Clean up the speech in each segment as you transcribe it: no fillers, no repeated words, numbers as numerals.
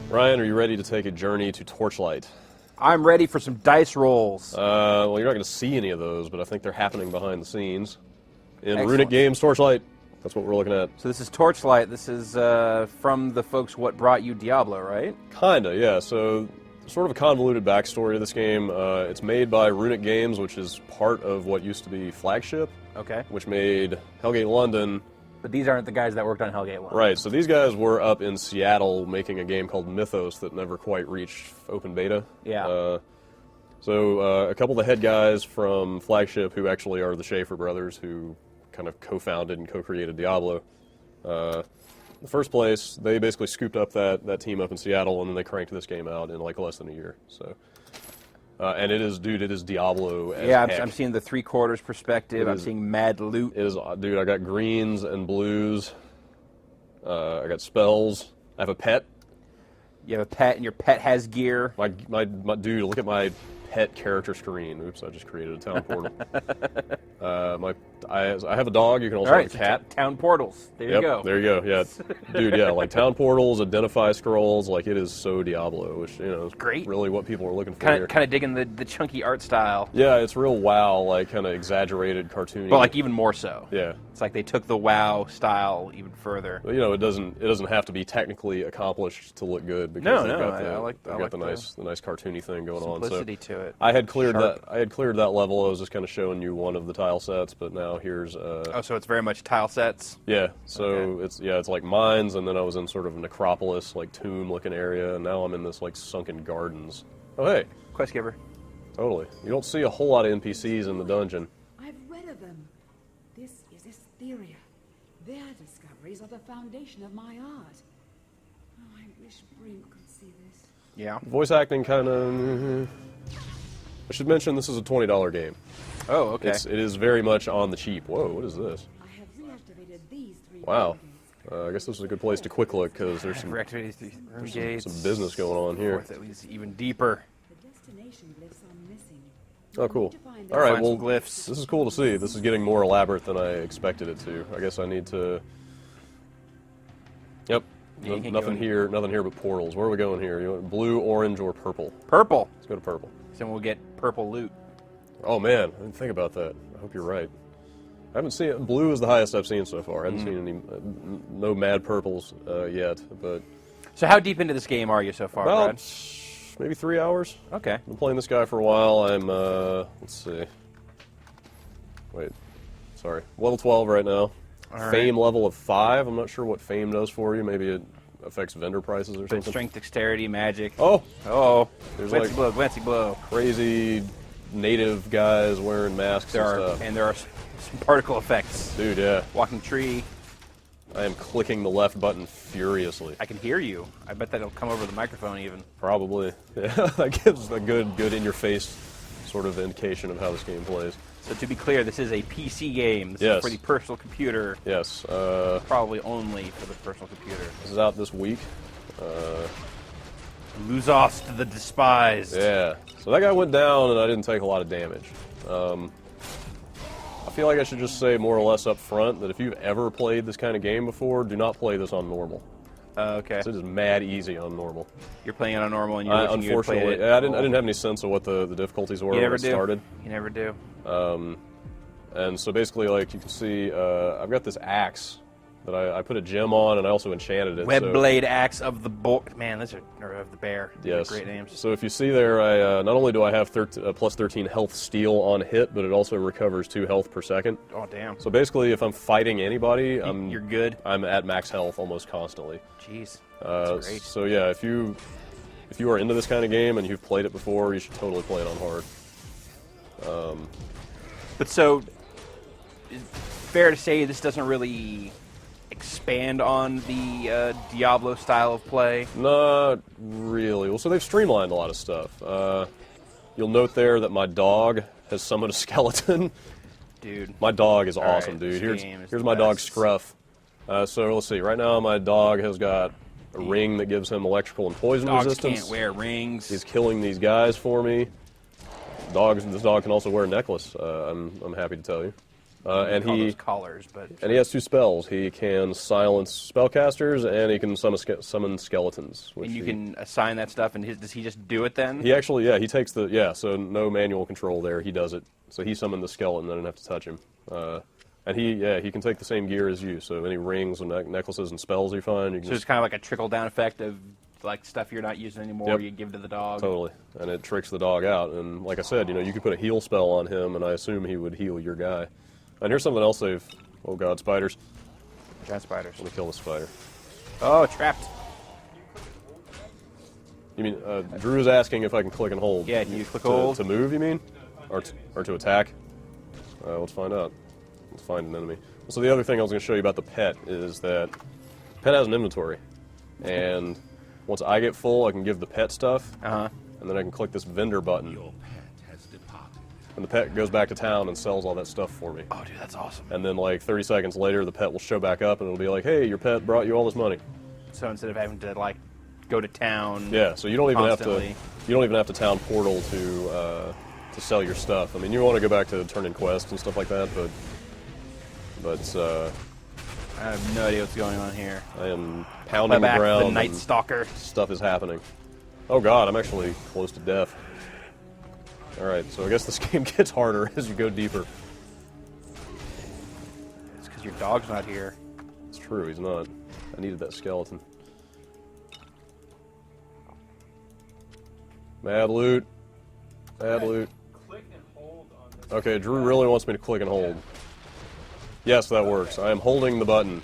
Ryan, are you ready to take a journey to Torchlight? I'm ready for some dice rolls. Well, you're not going to see any of those, but I think they're happening behind the scenes. In Excellent. Runic Games Torchlight, that's what we're looking at. So this is Torchlight. This is from the folks what brought you Diablo, right? Kinda, yeah. So, sort of a convoluted backstory to this game. It's made by Runic Games, which is part of what used to be Flagship, Okay. which made Hellgate London. But these aren't the guys that worked on Hellgate 1. Right, so these guys were up in Seattle making a game called Mythos that never quite reached open beta. Yeah. So a couple of the head guys from Flagship, who actually are the Schaefer brothers, who kind of co-founded and co-created Diablo. In the first place, they basically scooped up that team up in Seattle, and then they cranked this game out in like less than a year. So, and it is Diablo as Yeah, heck. I'm seeing the 3/4 perspective. I'm seeing mad loot. It is, dude, I got greens and blues. I got spells. I have a pet. You have a pet, and your pet has gear. My dude, look at my pet character screen. Oops, I just created a town portal. I have a dog. You can also All right, have a cat. town portals. There you go. There you go. Yeah, dude. Yeah, like town portals, identify scrolls. Like it is so Diablo, which is Great. Really what people are looking for here. Kind of digging the chunky art style. Yeah, it's real WoW, like kind of exaggerated, cartoony. But like even more so. Yeah. It's like they took the WoW style even further. But, it doesn't have to be technically accomplished to look good because No, they've no, got the, I like they've got the nice cartoony thing going on. Simplicity to it. I had cleared Sharp. that level. I was just kind of showing you one of the tile sets, but now here's Oh, so it's very much tile sets. yeah. So Okay. it's like mines, and then I was in sort of a necropolis, like tomb looking area, and now I'm in this like sunken gardens. Oh hey, Quest giver. totally. You don't see a whole lot of NPCs in the dungeon. I've read of them. This is Asteria. Their discoveries are the foundation of my art. Oh, I wish Brink could see this. Yeah. Voice acting kind of. I should mention this is a $20 game. Oh, okay. It is very much on the cheap. Whoa, what is this? I have reactivated these 3 Wow. buildings. I guess this is a good place to quick look because there's some Reactivated these room gates. some business going on here. Fourth, at least even deeper. The destination glyphs are missing. Oh, cool. Need to find All right, Find well, some glyphs. this is cool to see. This is getting more elaborate than I expected it to. I guess I need to. Yep. Yeah, you can't Nothing go here. Nothing here but portals. Where are we going here? You want blue, orange, or purple? Purple. Let's go to purple. So we'll get purple loot. Oh man, I didn't think about that. I hope you're right. I haven't seen blue is the highest I've seen so far. I haven't seen any no mad purples yet, but So how deep into this game are you so far, about Brad? maybe 3 hours. Okay. I've been playing this guy for a while. I'm let's see. Wait, sorry, level 12 right now. All right. Fame level of 5. I'm not sure what fame does for you. Maybe it affects vendor prices or something. Strength, dexterity, magic. Oh, Oh. There's Glancy like- blow, glancy blow. crazy native guys wearing masks There and are, stuff. and there are some particle effects. Dude, yeah. Walking tree. I am clicking the left button furiously. I can hear you. I bet that'll come over the microphone even. Probably. Yeah, that gives a good in-your-face sort of indication of how this game plays. So to be clear, this is a PC game. This Yes. is for the personal computer. Yes, Probably only for the personal computer. this is out this week. Luzost the Despised. Yeah. So that guy went down, and I didn't take a lot of damage. I feel like I should just say more or less up front that if you've ever played this kind of game before, do not play this on normal. Okay. It is mad easy on normal. You're playing it on normal, and you're wishing you had played Unfortunately, it. I didn't have any sense of what the difficulties were You when never I do. started. You never do. And so basically, like you can see, I've got this axe that I put a gem on, and I also enchanted it. so- Webblade Axe of the Man, those are or of the Bear. Those are Yes. great names. So if you see there, I not only do I have plus 13 health steal on hit, but it also recovers 2 health per second. Oh damn. So basically, if I'm fighting anybody, You're good. I'm at max health almost constantly. Jeez. That's great. So yeah, if you are into this kind of game and you've played it before, you should totally play it on hard. But so, is fair to say this doesn't really expand on the Diablo style of play? Not really. Well, so they've streamlined a lot of stuff. You'll note there that my dog has summoned a skeleton. Dude. My dog is All awesome, right, dude. this game is Here's the my dog best. Scruff. So let's see. Right now, my dog has got a ring that gives him electrical and poison Dogs resistance. can't wear rings. He's killing these guys for me. This dog can also wear a necklace. I'm happy to tell you. And Call he those collars, but and he has 2 spells. He can silence spellcasters, and he can summon skeletons. Which and you he, can assign that stuff. And does he just do it then? He actually, yeah, he takes the, yeah, so no manual control there. He does it. So he summoned the skeleton. I didn't have to touch him. And he can take the same gear as you. So any rings and necklaces and spells you find, you can So it's kind of like a trickle down effect of like stuff you're not using anymore. Yep. You give to the dog. Totally. And it tricks the dog out. And like I said, you could put a heal spell on him, and I assume he would heal your guy. And here's something else they've, oh god, spiders. Giant spiders. Let me kill the spider. Oh, trapped. You mean, Drew's asking if I can click and hold. Yeah, can you click to, hold? To move, you mean? Or to attack? Let's find out. Let's find an enemy. So the other thing I was going to show you about the pet is that pet has an inventory. And once I get full, I can give the pet stuff. Uh-huh. And then I can click this vendor button. Your pet has departed. And the pet goes back to town and sells all that stuff for me. Oh, dude, that's awesome. And then like 30 seconds later, the pet will show back up and it'll be like, hey, your pet brought you all this money. So instead of having to like go to town, Yeah, so you don't even constantly. have to town portal to sell your stuff. I mean, you want to go back to turn in quests and stuff like that, but I have no idea what's going on here. I am pounding the Back ground. the Night and Stalker. Stuff is happening. Oh god, I'm actually close to death. All right, so I guess this game gets harder as you go deeper. It's because your dog's not here. It's true, he's not. I needed that skeleton. Mad loot. Mad loot. Click and hold on this. Okay, Drew really wants me to click and hold. Yes, that works. I am holding the button.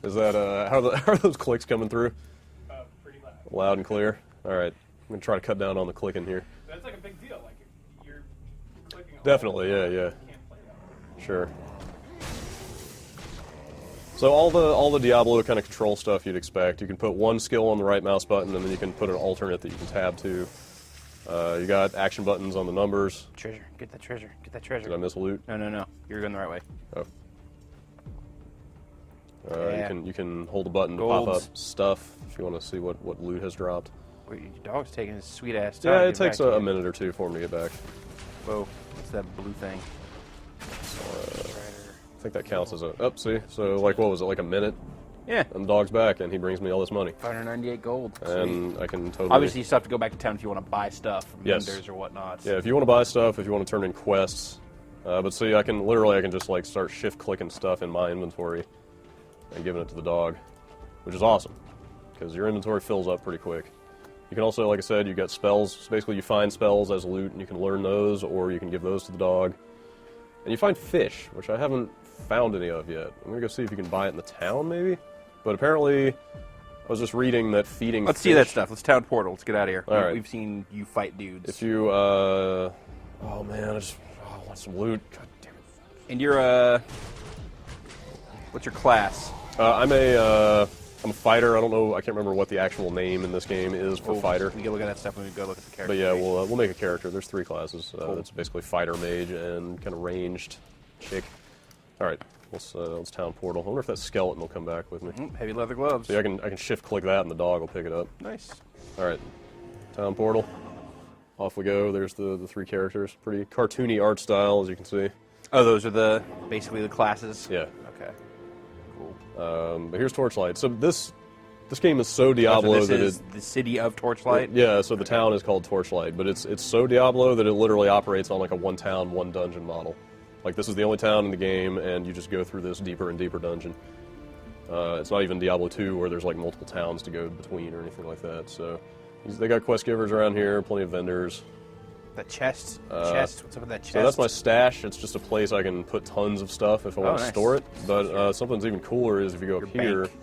Is that, how are those clicks coming through? Pretty loud. Loud and clear? Alright, I'm going to try to cut down on the clicking here. That's like a big deal. Like if you're clicking. Definitely, yeah, yeah. You can't play that. Sure. So all the Diablo kind of control stuff you'd expect. You can put one skill on the right mouse button, and then you can put an alternate that you can tab to. You got action buttons on the numbers. Treasure. Get that treasure. Get that treasure. Did I miss a loot? No, no, no. You're going the right way. Oh. Yeah. You can hold the button to pop Golds. up stuff if you want to see what loot has dropped. Wait, your dog's taking his sweet ass time. Yeah, to it get takes back to a you. minute or two for him to get back. Whoa, what's that blue thing? I think that counts as a... Oh, see? So, like, what was it, like a minute? Yeah, And the dog's back, and he brings me all this money. 598 gold. Sweet. And I can totally... Obviously, you still have to go back to town if you want to buy stuff from Yes. vendors or whatnot. Yeah, if you want to buy stuff, if you want to turn in quests. But see, I can just, like, start shift-clicking stuff in my inventory and giving it to the dog, which is awesome, because your inventory fills up pretty quick. You can also, like I said, you got spells. So basically, you find spells as loot, and you can learn those, or you can give those to the dog. And you find fish, which I haven't found any of yet. I'm going to go see if you can buy it in the town, maybe? But apparently, I was just reading that feeding Let's fish... see that stuff. Let's town portal. Let's get out of here. All right. We've seen you fight dudes. If you, oh man, I want some loot. God damn it. And you're what's your class? I'm a fighter. I don't know. I can't remember what the actual name in this game is for fighter. We can look at that stuff when we go look at the character. But yeah, page. we'll make a character. There's 3 classes. It's basically fighter, mage, and kind of ranged chick. All right, let's town portal. I wonder if that skeleton will come back with me. Heavy leather gloves. See, I can shift click that, and the dog will pick it up. Nice. All right, town portal. Off we go. There's the 3 characters. Pretty cartoony art style, as you can see. Oh, those are basically the classes. Yeah. Okay. Cool. But here's Torchlight. So this game is so Diablo so this that is the city of Torchlight. Yeah, so the town is called Torchlight, but it's so Diablo that it literally operates on like a one town, one dungeon model. Like this is the only town in the game, and you just go through this deeper and deeper dungeon. It's not even Diablo 2 where there's like multiple towns to go between or anything like that. So they got quest givers around here, plenty of vendors. That chest. What's up with that chest? So that's my stash. It's just a place I can put tons of stuff if I want to nice. store it. But something's even cooler is if you go up here, bank.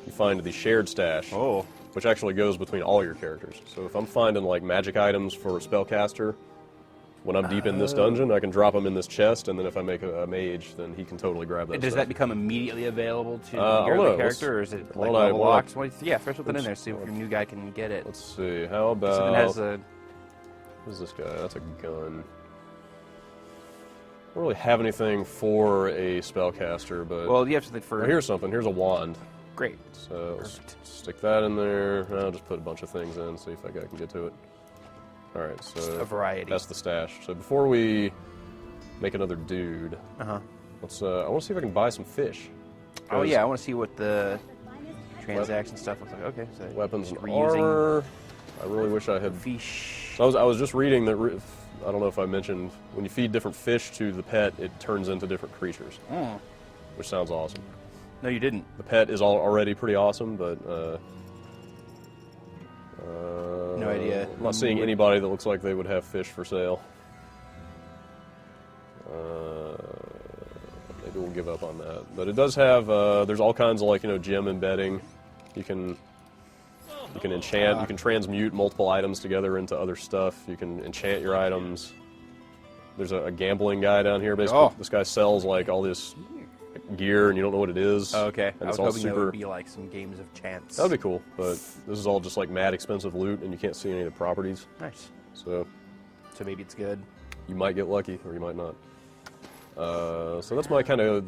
you find the shared stash. Oh. Which actually goes between all your characters. So if I'm finding like magic items for a spellcaster, when I'm deep in this dungeon, I can drop them in this chest, and then if I make a mage, then he can totally grab that Does stuff. that become immediately available to I your don't other know. character, or is it why like don't I- level why don't I- locked? Well, yeah, throw something in there, see if your new guy can get it. Let's see. How about... Something has a... What is this guy? That's a gun. I don't really have anything for a spellcaster, but... Well, you have something for... Oh, here's something. Here's a wand. Great. So Perfect. stick that in there. I'll just put a bunch of things in, see if that guy can get to it. All right, so Just a variety. that's the stash. So before we make another dude. Uh-huh. Let's. I want to see if I can buy some fish. Oh, yeah, I want to see what the transaction stuff looks like. Okay, so Weapons and reusing armor. I really wish I had. fish. I was just reading that. I don't know if I mentioned when you feed different fish to the pet, it turns into different creatures, which sounds awesome. No, you didn't. The pet is already pretty awesome, but No idea. I'm not seeing anybody that looks like they would have fish for sale. Maybe we'll give up on that. But it does have. There's all kinds of gem embedding. You can enchant. You can transmute multiple items together into other stuff. You can enchant your items. There's a gambling guy down here. Basically, Oh. this guy sells all this gear, and you don't know what it is. Oh, okay. And I was it's all hoping super. there would be like some games of chance. That'd be cool, but this is all just mad expensive loot, and you can't see any of the properties. Nice. So So maybe it's good. you might get lucky, or you might not. So that's my kind of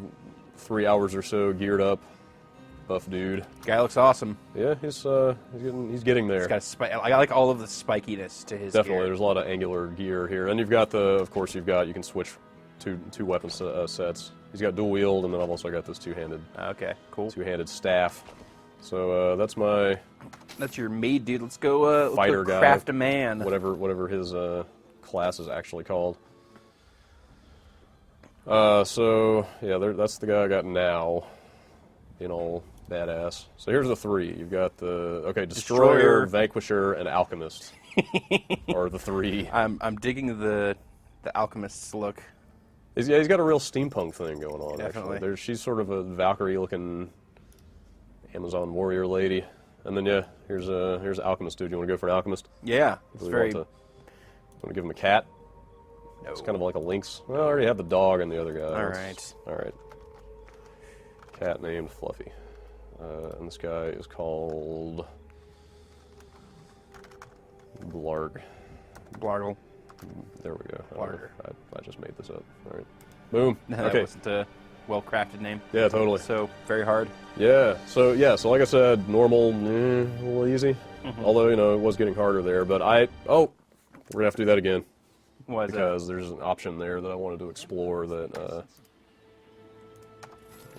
3 hours or so geared up, buff dude. Guy looks awesome. Yeah, he's getting there. He's got I like all of the spikiness to his Definitely, gear. there's a lot of angular gear here, and you've got of course, you can switch two weapon sets. He's got dual wield, and then I've also got this two-handed staff. So that's your maid, dude. Let's go. Fighter let's go guy. craft a man. whatever his class is actually called. So yeah, that's the guy I got now. All badass. So here's the three. You've got the Destroyer, Vanquisher, and Alchemist. Are the three. I'm digging the alchemist's look. He's got a real steampunk thing going on. Definitely. Actually, she's sort of a Valkyrie-looking Amazon warrior lady. And then here's Alchemist dude. You want to go for an Alchemist? Yeah, it's Really very. want to give him a cat? No. It's kind of like a lynx. Well, I already have the dog and the other guy. All All right. Cat named Fluffy. And this guy is called Blarg. Blargle. There we go. Blarger. I just made this up. All right. Boom. That Okay. wasn't a well-crafted name. Yeah, totally. So very hard. Yeah. So like I said, normal, a little easy. Although it was getting harder there. But we're gonna have to do that again Why is that? because there's an option there that I wanted to explore that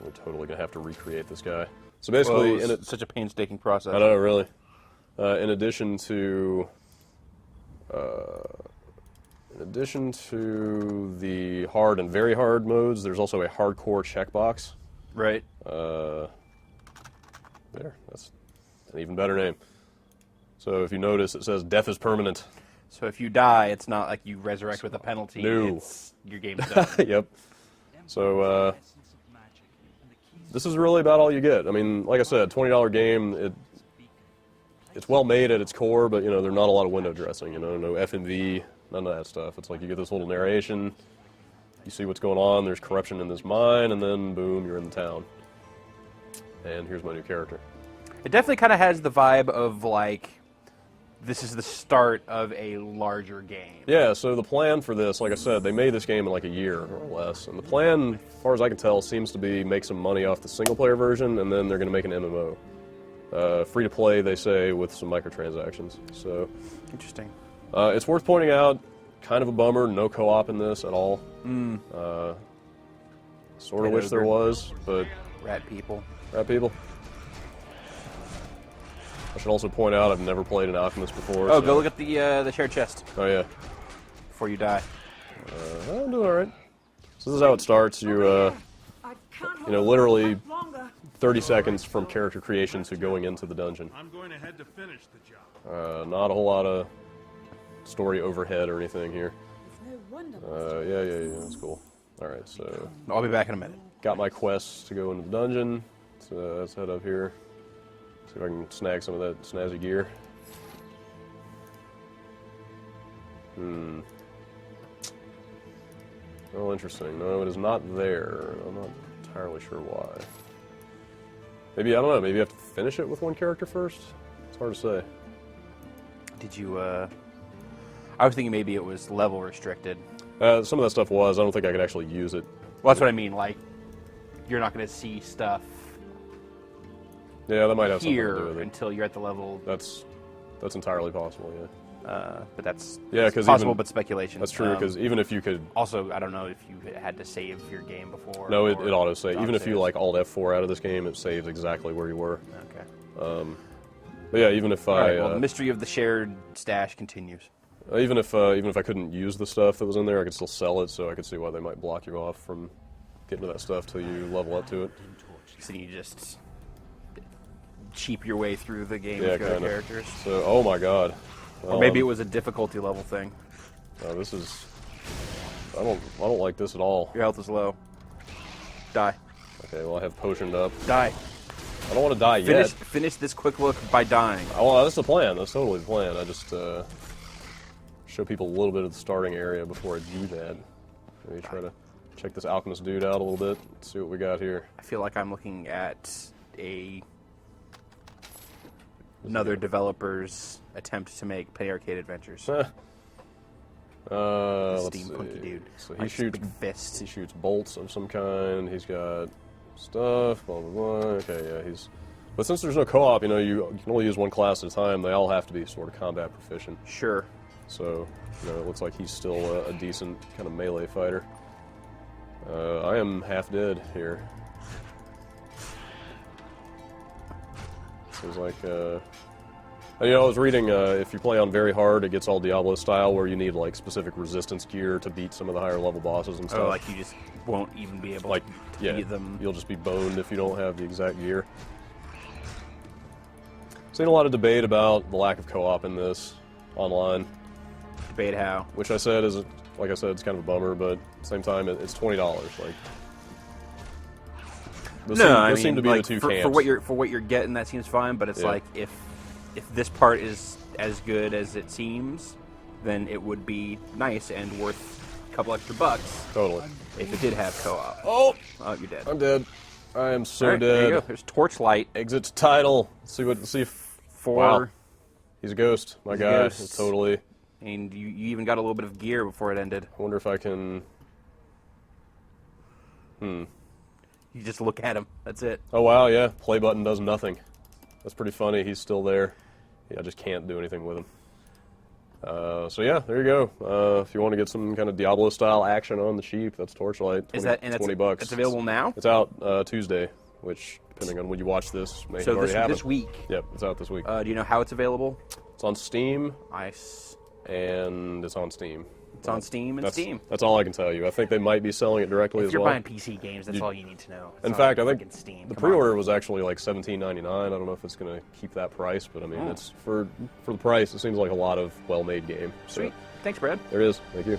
we're totally gonna have to recreate this guy. So basically, Whoa, it's such a painstaking process. I know, really. In addition to the hard and very hard modes, there's also a hardcore checkbox. Right. There, that's an even better name. So if you notice, it says death is permanent. So if you die, it's not like you resurrect with a penalty. No. It's your game's done. Yep. So this is really about all you get. I mean, like I said, $20 game. It's well made at its core, but there's not a lot of window dressing. No FMV, none of that stuff. It's like you get this little narration, you see what's going on. There's corruption in this mine, and then boom, you're in the town. And here's my new character. It definitely kind of has the vibe of this is the start of a larger game. Yeah. So the plan for this, like I said, they made this game in a year or less, and the plan, as far as I can tell, seems to be make some money off the single-player version, and then they're going to make an MMO. Free to play, they say, with some microtransactions. So Interesting. it's worth pointing out, kind of a bummer, no co-op in this at all. Sort of wish there was, but Rat people. people. I should also point out I've never played an Alchemist before. Oh, so- go look at the shared chest Oh yeah, before you die. I'm doing all right. So this is how it starts. You literally 30 seconds from character creation to going into the dungeon. I'm going ahead to finish the job. Not a whole lot of story overhead or anything here. No wonder. Yeah, that's cool. All right, so I'll be back in a minute. got my quests to go into the dungeon. So let's head up here. See if I can snag some of that snazzy gear. Oh, interesting. No, it is not there. I'm not entirely sure why. Maybe, I don't know, maybe you have to finish it with one character first? It's hard to say. Did you? I was thinking maybe it was level restricted. Some of that stuff was. I don't think I could actually use it. Well, that's what I mean. You're not going to see stuff Yeah, that might have something to do here with it. until you're at the level. That's entirely possible, yeah. But that's Yeah, 'cause possible, even- but speculation. That's true, because even if you could... Also, I don't know if you had to save your game before. No, it or auto-saves. Even if you, auto-saves. like, Alt F4 out of this game, it saves exactly where you were. Okay. But yeah, even if All I... right, well, the mystery of the shared stash continues. even if I couldn't use the stuff that was in there, I could still sell it, so I could see why they might block you off from getting to that stuff till you level up to it. So you just cheap your way through the game Yeah, with your other kind of. characters. So, oh my god. Or maybe it was a difficulty level thing. This is... I don't like this at all. Your health is low. Die. Okay, well, I have potioned up. Die. I don't want to die yet. Finish this quick look by dying. Oh, well, that's the plan. That's totally the plan. I just show people a little bit of the starting area before I do that. Maybe try to check this alchemist dude out a little bit. Let's see what we got here. I feel like I'm looking at another developer's attempt to make Penny Arcade Adventures. Let's Steampunky see. dude. So Like big fists. He shoots bolts of some kind. He's got stuff. Blah blah blah. Okay, yeah, he's. But since there's no co-op, you know, you can only use one class at a time. They all have to be sort of combat proficient. Sure. So, you know, it looks like he's still a decent kind of melee fighter. I am half dead here. Seems like, you know, I was reading, if you play on very hard, it gets all Diablo style, where you need, like, specific resistance gear to beat some of the higher level bosses and stuff. Oh, like you just won't even be able Like, to yeah, beat them. you'll just be boned if you don't have the exact gear. Seen a lot of debate about the lack of co-op in this online, Debate how. which I said is, like I said, it's kind of a bummer, but at the same time, it's $20. Like, those seem to be like, the two for camps. what you're getting, that seems fine. But it's Yeah. like if this part is as good as it seems, then it would be nice and worth a couple extra bucks Totally. if it did have co-op. Oh, Oh, you're dead. I'm dead. I am so All right, dead. there you go. There's Torchlight Exit to title. Let's see if for, wow. He's a ghost. My He's a guy. ghost. It's totally. and you even got a little bit of gear before it ended. I wonder if I can. You just look at him. That's it. Oh wow, yeah. Play button does nothing. That's pretty funny. He's still there. Yeah, I just can't do anything with him. So yeah, there you go. If you want to get some kind of Diablo style action on the cheap, that's Torchlight. 20, Is that and $20? It's available now. It's out Tuesday, which depending on when you watch this, may So have already happened. this week. Yep, it's out this week. Do you know how it's available? It's on Steam Nice. and it's on Steam. It's on Steam and That's, Steam. That's all I can tell you. I think they might be selling it directly If as you're well. buying PC games, that's all you need to know. It's In not fact, I on think frickin' Steam. the Come on. pre-order was actually like $17.99. I don't know if it's going to keep that price, but I mean, it's for the price. It seems like a lot of well-made game. So Sweet. Thanks, Brad. there it is. Thank you.